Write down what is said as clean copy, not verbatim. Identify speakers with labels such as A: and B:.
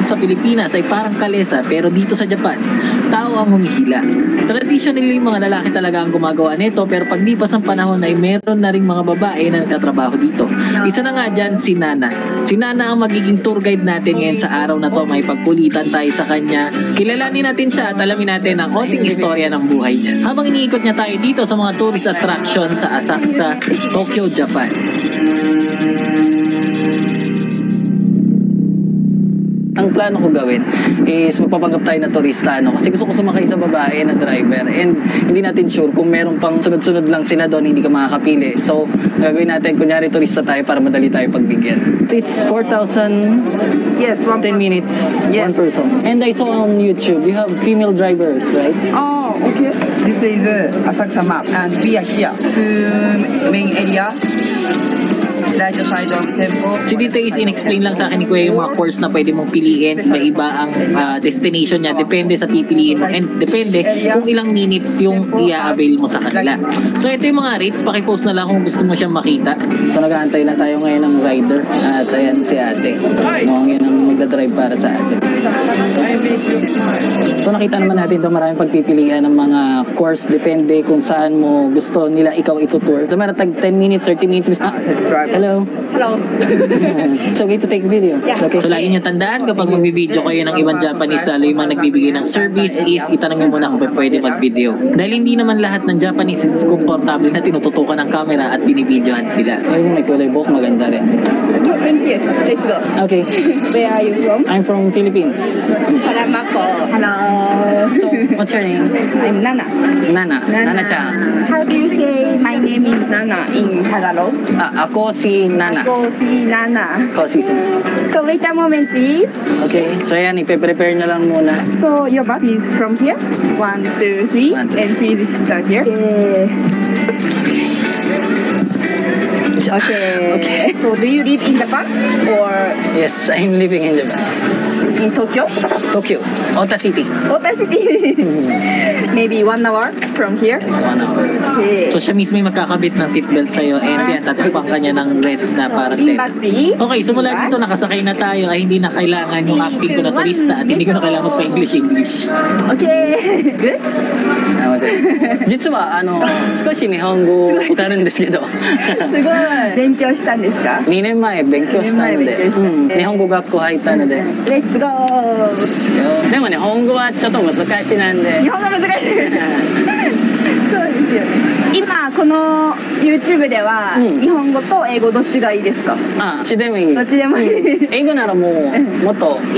A: sa Pilipinas ay parang kalesa, pero dito sa Japan, tao ang humihila. Traditionally, mga lalaki talaga ang gumagawa nito, pero paglipas ng panahon ay meron na ring mga babae na nagtatrabaho dito. Isa na nga dyan, si Nana. Si Nana ang magiging tour guide natin ngayon sa araw na to. May pagkulitan tayo sa kanya. Kilalanin natin siya at alamin natin ang konting istorya ng buhay niya. Habang iniikot niya tayo dito sa mga tourist attraction sa Asakusa, Tokyo, Japan. Ang plano ko gawin is magpapanggap tayo na turista, kasi gusto ko sumakay sa babae na driver and hindi natin sure kung meron pang sunod-sunod lang sila doon, hindi ka makakapili. So, gagawin natin, kunyari turista tayo para madali tayo pagbigyan. It's 4,000,
B: Yes,
A: 10 minutes,
B: Yes.
A: one person. And I saw on YouTube, you have female drivers, right?
B: Oh, okay. This is Asakusa map, and we are here to main area. Right side of temple.
A: Si Dito is in-explain lang sa akin ni Kuya yung mga course na pwede mong piliin. Iba-iba ang destination niya. Depende sa pipiliin mo. And depende kung ilang minutes yung i-avail mo sa kanila. So ito yung mga rates. Pakipost na lang kung gusto mo siyang makita. So nag-aantay lang tayo ngayon ng rider. At ayan si ate. Mukhang yun ang magdadrive para sa ate. So nakita naman natin ito, maraming pagpipilian ng mga course. Depende kung saan mo gusto nila ikaw itutour. So meron tag 10 minutes, 30 minutes. Hello.
B: Hello.
A: It's okay to take video?
B: Yeah.
A: Okay. So lagi niyo tandaan kapag magbibideo kayo ng ibang Japanese, lalo yung mga nagbibigay ng service, is itanong niyo muna kung pwede mag-video. Dahil hindi naman lahat ng Japanese is komportable na tinututukan ng camera at binibidyohan sila. Ayun, may kulay buhok, maganda rin.
B: Thank you. Let's go.
A: Okay.
B: Where are you from?
A: I'm from Philippines.
B: Paramako. Hello.
A: So, what's your name?
B: I'm Nana.
A: Nana. Nana-chan.
B: How do you say my name is Nana in Tagalog?
A: Ako si Nana.
B: Ako si Nana.
A: Ako si Nana.
B: So wait a moment, please.
A: Okay. So ayan, ipe-prepare na lang muna.
B: So your map is from here. 1, 2, 3.
A: 1, 2, 3.
B: And please start here. Okay. So do you live in Japan or
A: Yes, I'm living in Japan.
B: in Tokyo?
A: Tokyo. Ota City.
B: Ota City. Maybe 1 hour from here.
A: It's 1 hour.
B: Okay.
A: So siya mismo yung magkakabit ng seatbelt sa'yo and yan, tatakpan ka niya ng red na parang
B: Lean
A: tent.
B: back, please.
A: Okay, so mula dito nakasakay na tayo ay hindi na kailangan yung acting ko na turista at hindi ko na kailangan magpa-English.
B: Okay. Good.
A: 実は少し日本語わかるんですけど
B: すごい。勉強したんですか
A: 2年前勉強したので、日本語学校入ったので。
B: レッツゴー。
A: でも日本語はちょっと難しいなんで。
B: 日本語難しい。そうですよね。今この YouTube では日本語と英語どっちがいいですか？
A: どっちでもいい。
B: どっちでもいい。
A: 英語ならもうもっといい